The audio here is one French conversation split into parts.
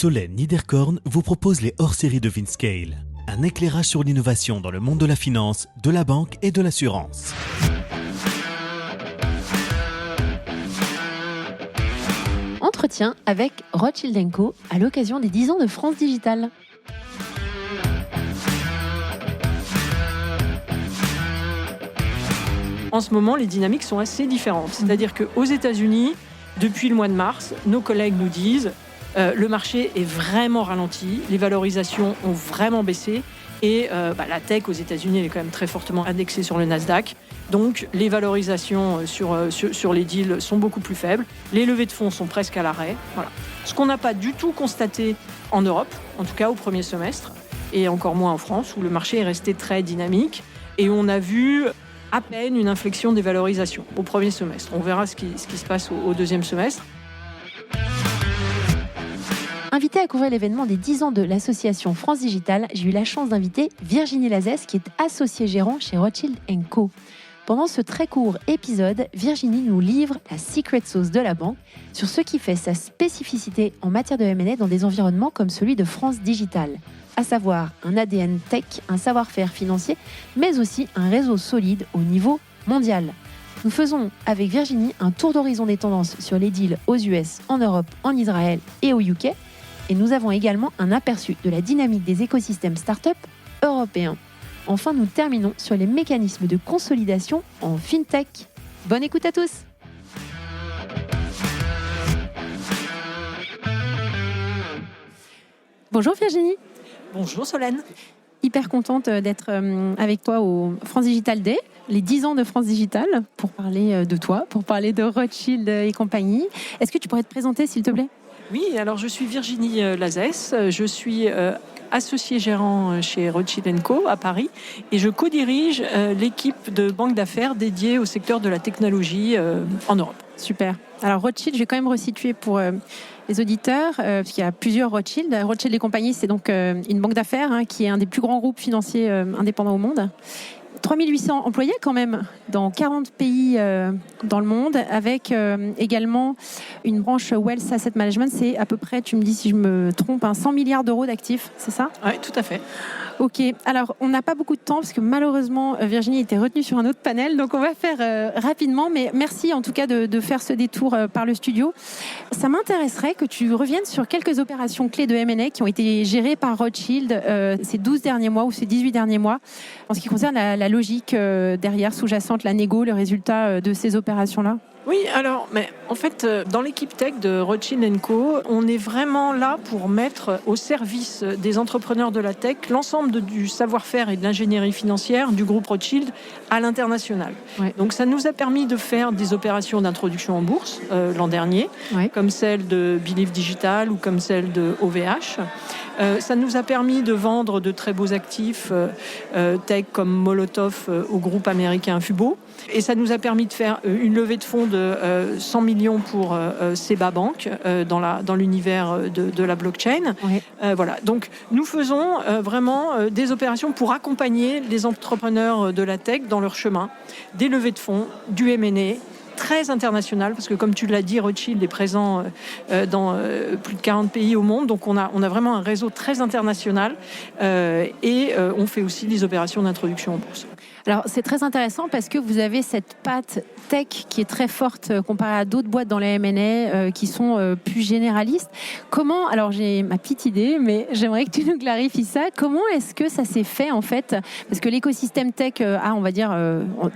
Solène Niederkorn vous propose les hors-séries de Vinscale. Un éclairage sur l'innovation dans le monde de la finance, de la banque et de l'assurance. Entretien avec Rothschild & Co à l'occasion des 10 ans de France Digital. En ce moment, les dynamiques sont assez différentes. C'est-à-dire qu'aux États-Unis, depuis le mois de mars, nos collègues nous disent le marché est vraiment ralenti, les valorisations ont vraiment baissé et la tech aux États-Unis elle est quand même très fortement indexée sur le Nasdaq. Donc les valorisations sur les deals sont beaucoup plus faibles. Les levées de fonds sont presque à l'arrêt. Voilà. Ce qu'on n'a pas du tout constaté en Europe, en tout cas au premier semestre, et encore moins en France, où le marché est resté très dynamique. Et on a vu à peine une inflexion des valorisations au premier semestre. On verra ce qui se passe au deuxième semestre. Invitée à couvrir l'événement des 10 ans de l'association France Digital, j'ai eu la chance d'inviter Virginie Lazès, qui est associée gérant chez Rothschild & Co. Pendant ce très court épisode, Virginie nous livre la secret sauce de la banque sur ce qui fait sa spécificité en matière de M&A dans des environnements comme celui de France Digital, à savoir un ADN tech, un savoir-faire financier, mais aussi un réseau solide au niveau mondial. Nous faisons avec Virginie un tour d'horizon des tendances sur les deals aux US, en Europe, en Israël et au UK. Et nous avons également un aperçu de la dynamique des écosystèmes start-up européens. Enfin, nous terminons sur les mécanismes de consolidation en FinTech. Bonne écoute à tous. Bonjour Virginie. Bonjour Solène. Hyper contente d'être avec toi au France Digital Day, les 10 ans de France Digital, pour parler de toi, pour parler de Rothschild et compagnie. Est-ce que tu pourrais te présenter s'il te plaît ? Oui, alors je suis Virginie Lazès, je suis associée gérant chez Rothschild & Co à Paris et je co-dirige l'équipe de banque d'affaires dédiée au secteur de la technologie en Europe. Super. Alors Rothschild, je vais quand même resituer pour les auditeurs, parce qu'il y a plusieurs Rothschild. Rothschild et compagnie, c'est donc une banque d'affaires qui est un des plus grands groupes financiers indépendants au monde. 3800 employés quand même dans 40 pays dans le monde, avec également une branche Wealth Asset Management. C'est à peu près, tu me dis si je me trompe, 100 milliards d'euros d'actifs, c'est ça ? Oui, tout à fait. Ok, alors on n'a pas beaucoup de temps parce que malheureusement Virginie était retenue sur un autre panel, donc on va faire rapidement, mais merci en tout cas de faire ce détour par le studio. Ça m'intéresserait que tu reviennes sur quelques opérations clés de M&A qui ont été gérées par Rothschild ces 12 derniers mois ou ces 18 derniers mois, en ce qui concerne la logique derrière, sous-jacente, la négo, le résultat de ces opérations-là. Oui, alors, mais en fait, dans l'équipe tech de Rothschild & Co, on est vraiment là pour mettre au service des entrepreneurs de la tech l'ensemble du savoir-faire et de l'ingénierie financière du groupe Rothschild à l'international. Ouais. Donc, ça nous a permis de faire des opérations d'introduction en bourse l'an dernier, comme celle de Believe Digital ou comme celle de OVH. Ça nous a permis de vendre de très beaux actifs tech comme Molotov au groupe américain Fubo. Et ça nous a permis de faire une levée de fonds de 100 millions pour Seba Bank dans l'univers de la blockchain. Oui. Voilà. Donc nous faisons vraiment des opérations pour accompagner les entrepreneurs de la tech dans leur chemin, des levées de fonds, du M&A, très international, parce que comme tu l'as dit, Rothschild est présent dans plus de 40 pays au monde, donc on a vraiment un réseau très international et on fait aussi des opérations d'introduction en bourse. Alors c'est très intéressant parce que vous avez cette patte tech qui est très forte comparée à d'autres boîtes dans les M&A qui sont plus généralistes. Comment, alors j'ai ma petite idée, mais j'aimerais que tu nous clarifies ça. Comment est-ce que ça s'est fait en fait ? Parce que l'écosystème tech on va dire,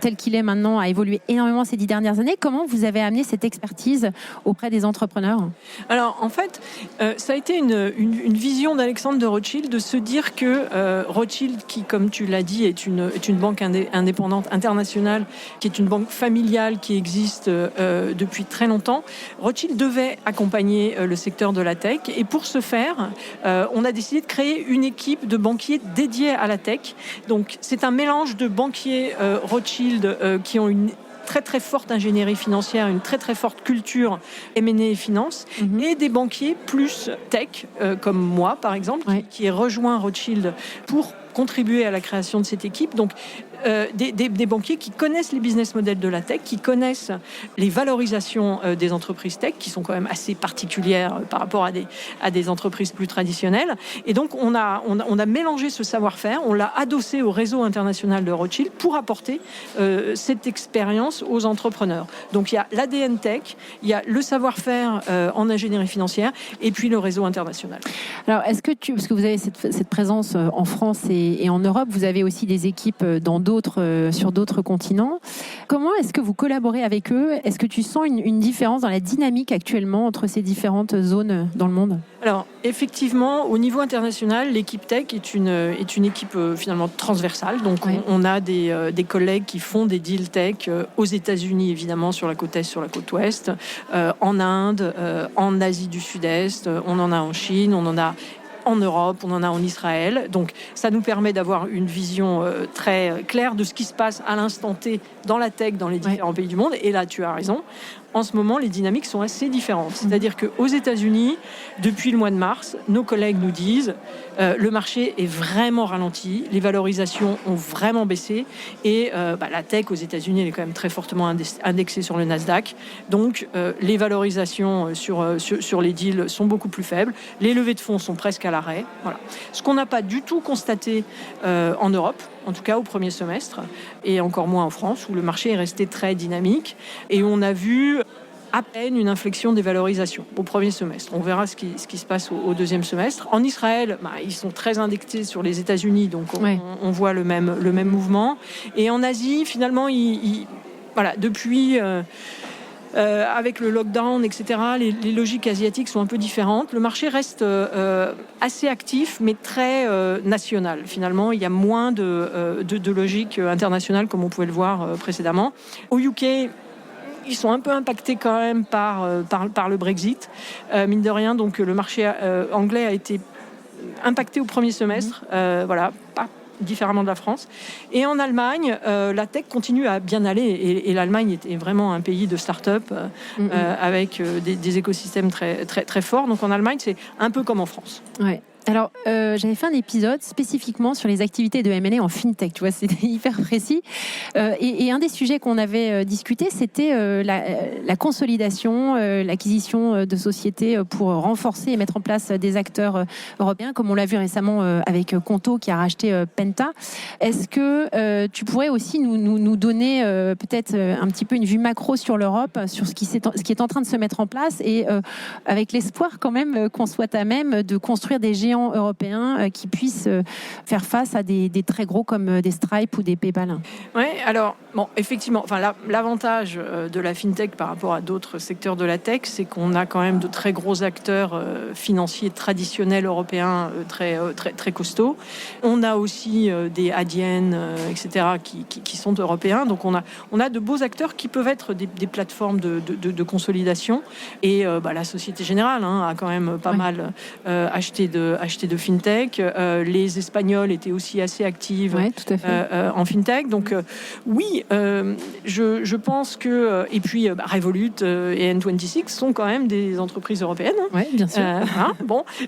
tel qu'il est maintenant, a évolué énormément ces 10 dernières années. Comment vous avez amené cette expertise auprès des entrepreneurs ? Alors en fait, ça a été une vision d'Alexandre de Rothschild de se dire que Rothschild, qui comme tu l'as dit, est une banque indépendante internationale, qui est une banque familiale qui existe depuis très longtemps, Rothschild devait accompagner le secteur de la tech. Et pour ce faire, on a décidé de créer une équipe de banquiers dédiés à la tech. Donc c'est un mélange de banquiers Rothschild qui ont une très très forte ingénierie financière, une très très forte culture M&A et finance, et des banquiers plus tech, comme moi par exemple, qui ai rejoint Rothschild pour contribuer à la création de cette équipe. Donc des banquiers qui connaissent les business models de la tech, qui connaissent les valorisations des entreprises tech, qui sont quand même assez particulières par rapport à des entreprises plus traditionnelles. Et donc, on a mélangé ce savoir-faire, on l'a adossé au réseau international de Rothschild pour apporter cette expérience aux entrepreneurs. Donc, il y a l'ADN tech, il y a le savoir-faire en ingénierie financière, et puis le réseau international. Alors, parce que vous avez cette présence en France et en Europe, vous avez aussi des équipes sur d'autres continents. Comment est-ce que vous collaborez avec eux ? Est-ce que tu sens une différence dans la dynamique actuellement entre ces différentes zones dans le monde ? Alors, effectivement, au niveau international, l'équipe tech est une équipe finalement transversale. Donc, on a des collègues qui font des deals tech aux États-Unis, évidemment, sur la côte Est, sur la côte Ouest, en Inde, en Asie du Sud-Est, on en a en Chine, on en a en Europe, on en a en Israël. Donc, ça nous permet d'avoir une vision très claire de ce qui se passe à l'instant T dans la tech, dans les différents pays du monde. Et là, tu as raison. En ce moment, les dynamiques sont assez différentes. C'est-à-dire qu'aux États-Unis, depuis le mois de mars, nos collègues nous disent le marché est vraiment ralenti, les valorisations ont vraiment baissé et la tech aux États-Unis elle est quand même très fortement indexée sur le Nasdaq. Donc, les valorisations sur les deals sont beaucoup plus faibles. Les levées de fonds sont presque à l'arrêt. Voilà. Ce qu'on n'a pas du tout constaté en Europe, en tout cas au premier semestre, et encore moins en France, où le marché est resté très dynamique. Et on a vu à peine une inflexion des valorisations au premier semestre. On verra ce qui se passe au deuxième semestre. En Israël, ils sont très indexés sur les États-Unis, donc on voit le même mouvement. Et en Asie, finalement, depuis... avec le lockdown, etc., les logiques asiatiques sont un peu différentes. Le marché reste assez actif, mais très national. Finalement, il y a moins de logique internationale, comme on pouvait le voir précédemment. Au UK, ils sont un peu impactés quand même par le Brexit. Mine de rien, donc le marché anglais a été impacté au premier semestre. Pas différemment de la France. Et en Allemagne, la tech continue à bien aller. Et l'Allemagne est vraiment un pays de start-up avec des écosystèmes très, très, très forts. Donc en Allemagne, c'est un peu comme en France. Ouais. Alors, j'avais fait un épisode spécifiquement sur les activités de M&A en FinTech, tu vois, c'était hyper précis. Et un des sujets qu'on avait discuté, c'était la consolidation, l'acquisition de sociétés pour renforcer et mettre en place des acteurs européens, comme on l'a vu récemment avec Conto qui a racheté Penta. Est-ce que tu pourrais aussi nous donner peut-être un petit peu une vue macro sur l'Europe, sur ce qui est en train de se mettre en place et avec l'espoir quand même qu'on soit à même de construire des géants européens qui puissent faire face à des très gros comme des Stripe ou des PayPal. Oui, alors, effectivement, l'avantage de la FinTech par rapport à d'autres secteurs de la tech, c'est qu'on a quand même de très gros acteurs financiers traditionnels européens très, très, très costauds. On a aussi des Adyen, etc., qui sont européens. Donc, on a de beaux acteurs qui peuvent être des plateformes de consolidation. Et la Société Générale a quand même pas mal acheté de FinTech. Les Espagnols étaient aussi assez actifs en FinTech. Donc, je pense que... et puis, Revolut et N26 sont quand même des entreprises européennes. Oui, bien sûr.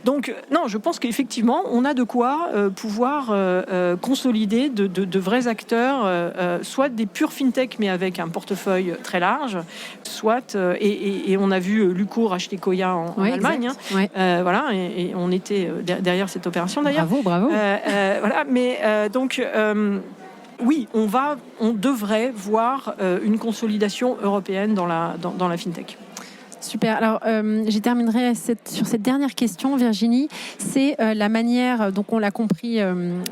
Donc, non, je pense qu'effectivement, on a de quoi pouvoir consolider de vrais acteurs, soit des purs FinTech, mais avec un portefeuille très large, soit... et on a vu Lucour acheter Koya en Allemagne. Et on était derrière cette opération d'ailleurs. Bravo. On devrait voir une consolidation européenne dans la FinTech. Super. Alors, je terminerai sur cette dernière question, Virginie. C'est la manière, donc on l'a compris,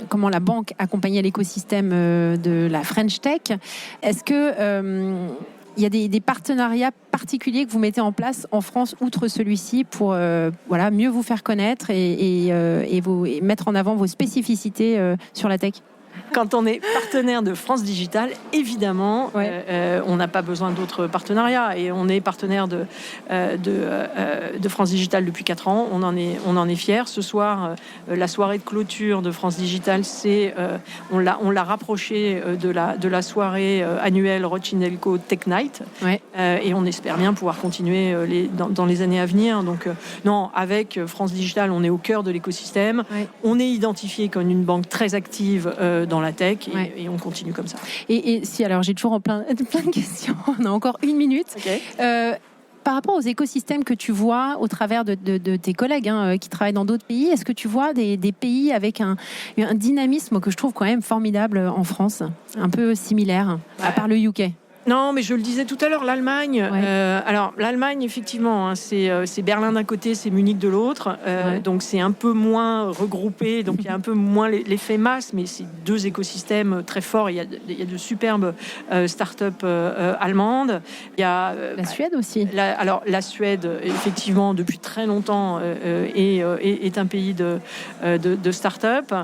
comment la banque accompagnait l'écosystème de la French Tech. Est-ce que il y a des partenariats particuliers que vous mettez en place en France, outre celui-ci, pour mieux vous faire connaître et mettre en avant vos spécificités sur la tech ? Quand on est partenaire de France Digital, évidemment, on n'a pas besoin d'autres partenariats. Et on est partenaire de France Digital depuis 4 ans. On en est fiers. Ce soir, la soirée de clôture de France Digital, on l'a rapproché de la soirée annuelle Rothschild & Co Tech Night. Et on espère bien pouvoir continuer dans les années à venir. Donc, avec France Digital, on est au cœur de l'écosystème. On est identifié comme une banque très active dans dans la tech Ouais. et on continue comme ça. Et si, alors j'ai toujours plein de questions, on a encore 1 minute. Okay. Par rapport aux écosystèmes que tu vois au travers de tes collègues qui travaillent dans d'autres pays, est-ce que tu vois des pays avec un dynamisme que je trouve quand même formidable en France, un peu similaire, à part le UK? Non, mais je le disais tout à l'heure, l'Allemagne. Ouais. Alors, l'Allemagne, effectivement, c'est Berlin d'un côté, c'est Munich de l'autre. Donc, c'est un peu moins regroupé. Donc, il y a un peu moins l'effet masse, mais c'est 2 écosystèmes très forts. Il y a de superbes start-up allemandes. Il y a La Suède aussi. Alors, la Suède, effectivement, depuis très longtemps, est un pays de start-up.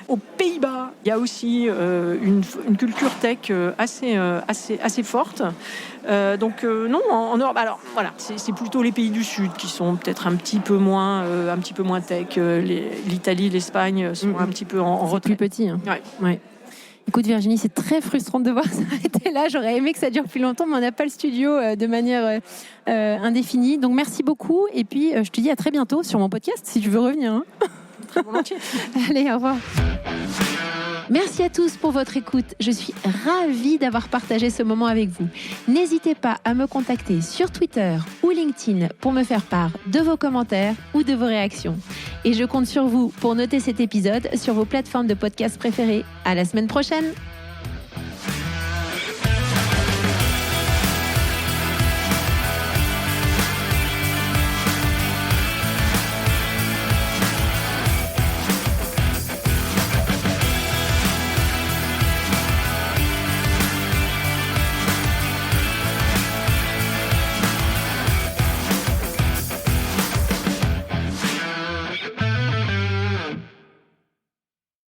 Aux Pays-Bas, il y a aussi une culture tech assez forte. Non, en Europe. Alors voilà, c'est plutôt les pays du Sud qui sont peut-être un petit peu moins tech. L'Italie, l'Espagne sont un petit peu en retrait. Plus petit. Hein. Ouais. Écoute Virginie, c'est très frustrant de devoir s'arrêter là. J'aurais aimé que ça dure plus longtemps, mais on n'a pas le studio de manière indéfinie. Donc merci beaucoup. Et puis je te dis à très bientôt sur mon podcast si tu veux revenir. Hein. Très volontiers. Allez, au revoir. Merci à tous pour votre écoute. Je suis ravie d'avoir partagé ce moment avec vous. N'hésitez pas à me contacter sur Twitter ou LinkedIn pour me faire part de vos commentaires ou de vos réactions. Et je compte sur vous pour noter cet épisode sur vos plateformes de podcast préférées. À la semaine prochaine.